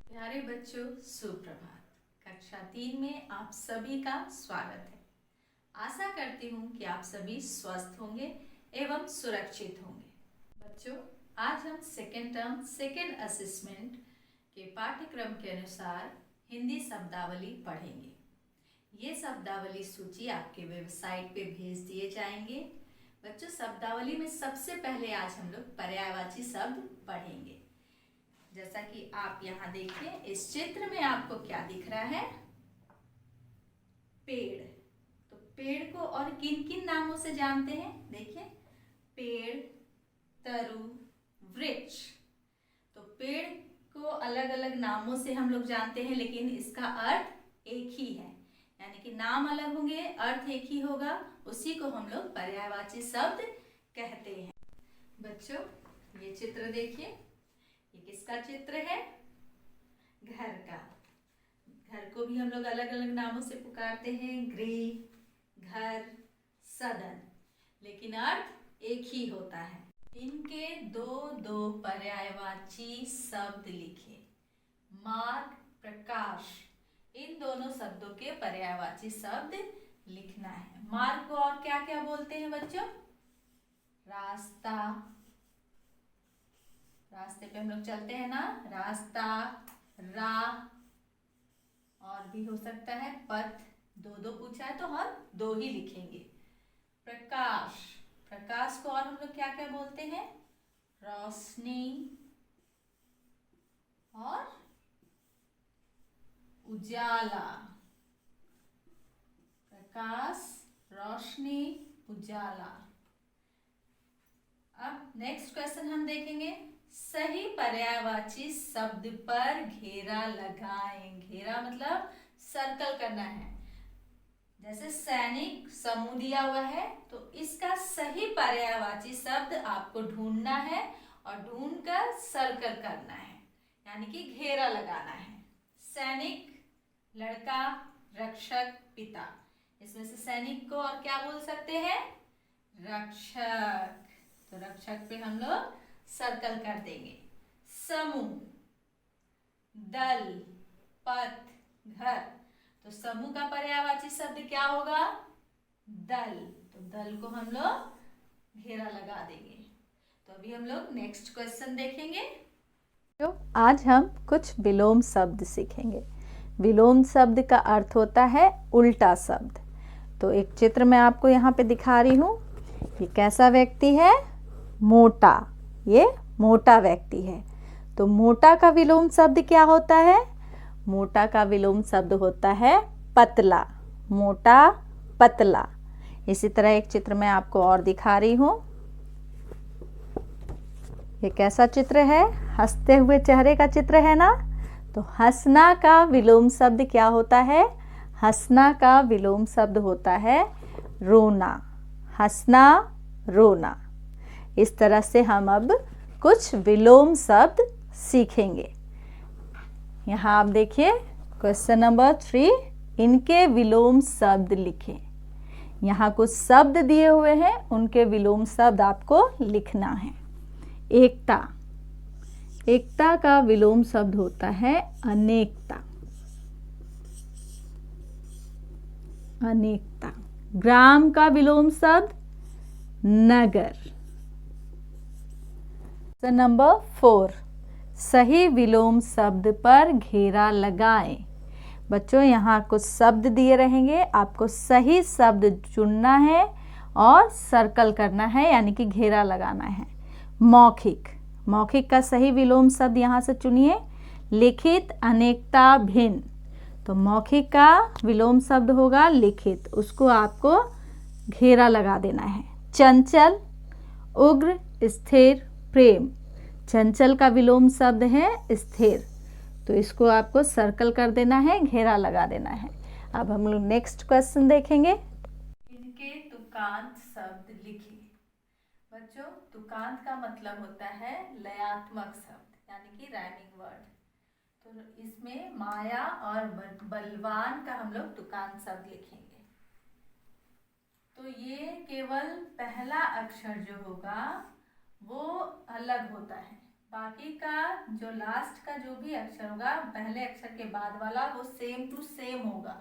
प्यारे बच्चों, सुप्रभात। कक्षा 3 में आप सभी का स्वागत है। आशा करती हूँ कि आप सभी स्वस्थ होंगे एवं सुरक्षित होंगे। बच्चों, आज हम सेकेंड टर्म सेकेंड असेसमेंट के पाठ्यक्रम के अनुसार हिंदी शब्दावली पढ़ेंगे। ये शब्दावली सूची आपके वेबसाइट पे भेज दिए जाएंगे। बच्चों, शब्दावली में सबसे पहले आज हम लोग पर्यायवाची शब्द पढ़ेंगे। जैसा कि आप यहाँ देखिए, इस चित्र में आपको क्या दिख रहा है? पेड़। तो पेड़ को और किन किन नामों से जानते हैं? देखिए, पेड़, तरु, वृक्ष। तो पेड़ को अलग अलग नामों से हम लोग जानते हैं, लेकिन इसका अर्थ एक ही है। यानी कि नाम अलग होंगे, अर्थ एक ही होगा। उसी को हम लोग पर्यायवाची शब्द कहते हैं। बच्चों, ये चित्र देखिए, ये किसका चित्र है? घर का। घर को भी हम लोग अलग अलग नामों से पुकारते हैं, गृह, घर, सदन, लेकिन अर्थ एक ही होता है। इनके दो दो पर्यायवाची शब्द लिखे। मार्ग, प्रकाश, इन दोनों शब्दों के पर्यायवाची शब्द लिखना है। मार्ग को और क्या क्या बोलते हैं बच्चों? रास्ता। रास्ते पे हम लोग चलते हैं ना, रास्ता, राह, और भी हो सकता है पथ। दो दो पूछा है तो हम दो ही लिखेंगे। प्रकाश, प्रकाश को और हम लोग क्या क्या बोलते हैं? रोशनी और उजाला। प्रकाश, रोशनी, उजाला। अब नेक्स्ट क्वेश्चन हम देखेंगे। सही पर्यायवाची शब्द पर घेरा लगाएं। घेरा मतलब सर्कल करना है। जैसे सैनिक समूह दिया हुआ है, तो इसका सही पर्यायवाची शब्द आपको ढूंढना है और ढूंढकर सर्कल करना है, यानी कि घेरा लगाना है। सैनिक, लड़का, रक्षक, पिता। इसमें से सैनिक को और क्या बोल सकते हैं? रक्षक। तो रक्षक पे हम लोग सर्कल कर देंगे। समूह, दल, पथ, घर। तो समूह का पर्यायवाची शब्द क्या होगा? दल। तो दल को हम लोग घेरा लगा देंगे। तो अभी हम लोग नेक्स्ट क्वेश्चन देखेंगे। तो आज हम कुछ विलोम शब्द सीखेंगे। विलोम शब्द का अर्थ होता है उल्टा शब्द। तो एक चित्र मैं आपको यहाँ पे दिखा रही हूँ। ये कैसा व्यक्ति है? मोटा। ये मोटा व्यक्ति है। तो मोटा का विलोम शब्द क्या होता है? मोटा का विलोम शब्द होता है पतला। मोटा, पतला। इसी तरह एक चित्र मैं आपको और दिखा रही हूँ। ये कैसा चित्र है? हंसते हुए चेहरे का चित्र है ना। तो हंसना का विलोम शब्द क्या होता है? हंसना का विलोम शब्द होता है रोना। हंसना, रोना। इस तरह से हम अब कुछ विलोम शब्द सीखेंगे। यहाँ आप देखिए, क्वेश्चन नंबर 3, इनके विलोम शब्द लिखें। यहाँ कुछ शब्द दिए हुए हैं, उनके विलोम शब्द आपको लिखना है। एकता। एकता का विलोम शब्द होता है अनेकता। अनेकता। ग्राम का विलोम शब्द नगर। नंबर 4, सही विलोम शब्द पर घेरा लगाएं। बच्चों, यहाँ कुछ शब्द दिए रहेंगे, आपको सही शब्द चुनना है और सर्कल करना है, यानी कि घेरा लगाना है। मौखिक। मौखिक का सही विलोम शब्द यहाँ से चुनिए। लिखित, अनेकता, भिन्न। तो मौखिक का विलोम शब्द होगा लिखित, उसको आपको घेरा लगा देना है। चंचल, उग्र, स्थिर, प्रेम। चंचल का विलोम शब्द है स्थिर, तो इसको आपको सर्कल कर देना है, घेरा लगा देना है। अब हम लोग नेक्स्ट क्वेश्चन देखेंगे। इनके तुकांत शब्द लिखिए। बच्चों, तुकांत का मतलब होता है लयात्मक शब्द, यानी कि राइमिंग वर्ड। तो इसमें माया और बलवान का हम लोग तुकांत शब्द लिखेंगे। तो ये केवल पहला अक्षर जो होगा वो अलग होता है, बाकी का जो लास्ट का जो भी अक्षर होगा पहले अक्षर के बाद वाला वो सेम टू सेम होगा।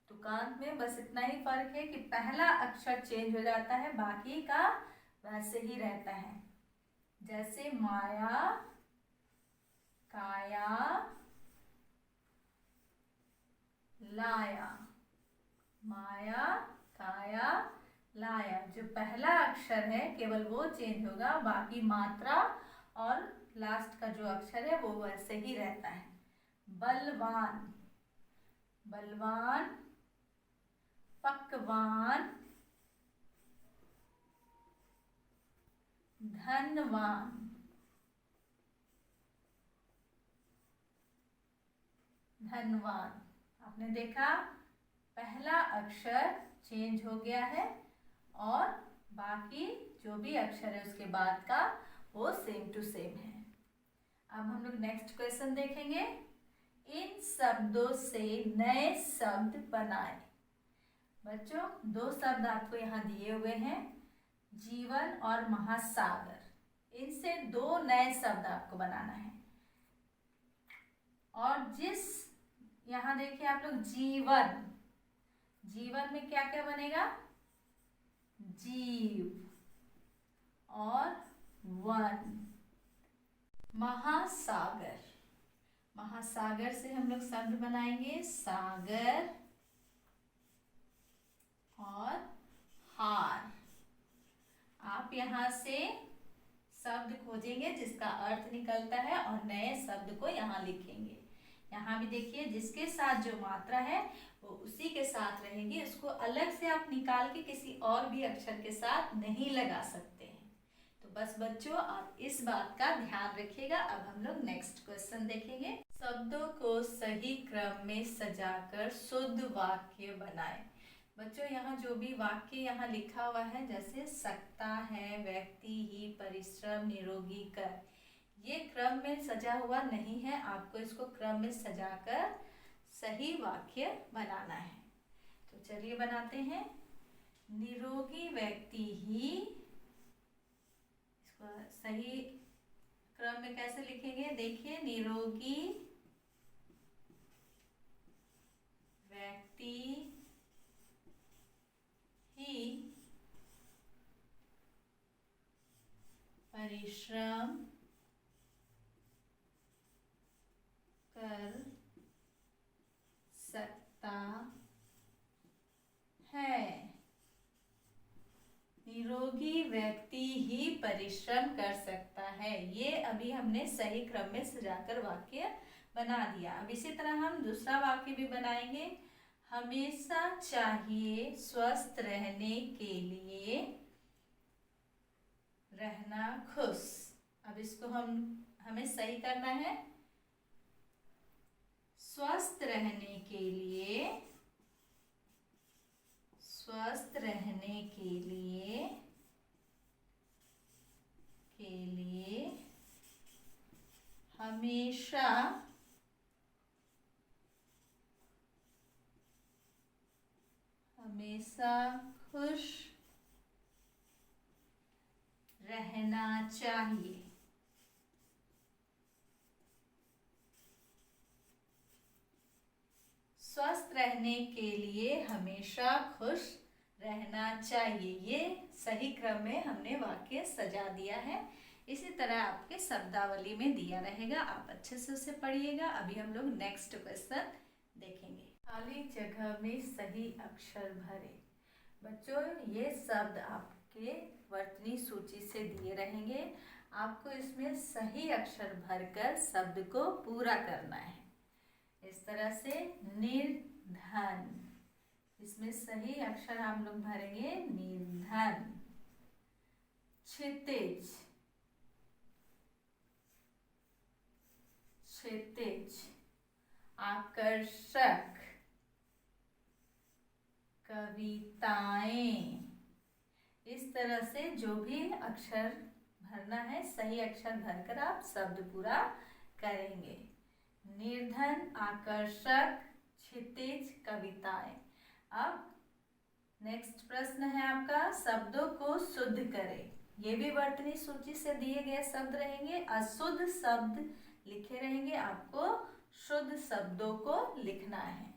तुकांत में बस इतना ही फर्क है कि पहला अक्षर चेंज हो जाता है, बाकी का वैसे ही रहता है। जैसे माया, काया, लाया। माया, काया, लाया। जो पहला अक्षर है केवल वो चेंज होगा, बाकी मात्रा और लास्ट का जो अक्षर है वो वैसे ही रहता है। बलवान, बलवान, पकवान, धनवान। धनवान। आपने देखा पहला अक्षर चेंज हो गया है और बाकी जो भी अक्षर है उसके बाद का वो सेम टू सेम है। अब हम लोग नेक्स्ट क्वेश्चन देखेंगे। इन शब्दों से नए शब्द बनाए। बच्चों दो शब्द आपको यहाँ दिए हुए हैं, जीवन और महासागर। इनसे दो नए शब्द आपको बनाना है। और जिस यहाँ देखिए आप लोग जीवन, जीवन में क्या क्या बनेगा? जीव और वन। महासागर, महासागर से हम लोग शब्द बनाएंगे सागर और हार। आप यहाँ से शब्द खोजेंगे जिसका अर्थ निकलता है और नए शब्द को यहाँ लिखेंगे। यहाँ भी देखिए जिसके साथ जो मात्रा है वो उसी के साथ रहेगी, उसको अलग से आप निकाल के किसी और भी अक्षर के साथ नहीं लगा सकते हैं। तो बस बच्चों आप इस बात का ध्यान रखिएगा। अब हम लोग नेक्स्ट क्वेश्चन देखेंगे। शब्दों को सही क्रम में सजाकर शुद्ध वाक्य बनाए। बच्चों यहाँ जो भी वाक्य यहाँ लिखा हुआ है, जैसे सकता है, व्यक्ति ही, परिश्रम, निरोगी कर, ये क्रम में सजा हुआ नहीं है। आपको इसको क्रम में सजाकर सही वाक्य बनाना है। तो चलिए बनाते हैं। निरोगी व्यक्ति ही, इसको सही क्रम में कैसे लिखेंगे? देखिए निरोगी व्यक्ति ही परिश्रम कर सकता है। निरोगी व्यक्ति ही परिश्रम कर सकता है। ये अभी हमने सही क्रम में सजाकर वाक्य बना दिया। अब इसी तरह हम दूसरा वाक्य भी बनाएंगे। हमेशा चाहिए स्वस्थ रहने के लिए रहना खुश। अब इसको हमें सही करना है। स्वस्थ रहने के लिए, स्वस्थ रहने के लिए हमेशा खुश रहना चाहिए। स्वस्थ रहने के लिए हमेशा खुश रहना चाहिए। ये सही क्रम में हमने वाक्य सजा दिया है। इसी तरह आपके शब्दावली में दिया रहेगा, आप अच्छे से उसे पढ़िएगा। अभी हम लोग नेक्स्ट क्वेश्चन देखेंगे। खाली जगह में सही अक्षर भरे। बच्चों ये शब्द आपके वर्तनी सूची से दिए रहेंगे, आपको इसमें सही अक्षर भरकर शब्द को पूरा करना है। इस तरह से निर्धन, इसमें सही अक्षर हम लोग भरेंगे निर्धन। क्षितिज, क्षितिज। आकर्षक, कविताएं। इस तरह से जो भी अक्षर भरना है सही अक्षर भरकर आप शब्द पूरा करेंगे। निर्धन, आकर्षक, क्षितिज, कविताएं। अब नेक्स्ट प्रश्न है आपका, शब्दों को शुद्ध करें। ये भी वर्तनी सूची से दिए गए शब्द रहेंगे। अशुद्ध शब्द लिखे रहेंगे, आपको शुद्ध शब्दों को लिखना है।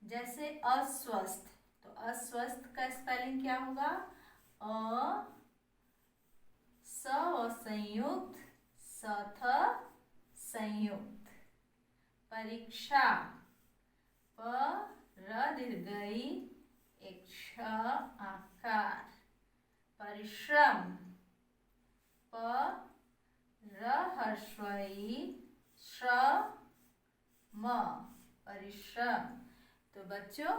जैसे अस्वस्थ, तो अस्वस्थ का स्पेलिंग क्या होगा? स संयुक्त, स संयुक्त। परीक्षा, प र दीर्घई एक श आकार। परिश्रम, प र ह्रस्वई श्र म परिश्रम। तो बच्चों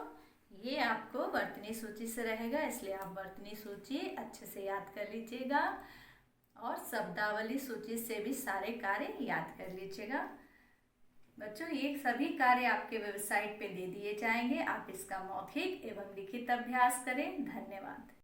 ये आपको वर्तनी सूची से रहेगा, इसलिए आप वर्तनी सूची अच्छे से याद कर लीजिएगा और शब्दावली सूची से भी सारे कार्य याद कर लीजिएगा। बच्चों ये सभी कार्य आपके वेबसाइट पे दे दिए जाएंगे, आप इसका मौखिक एवं लिखित अभ्यास करें। धन्यवाद।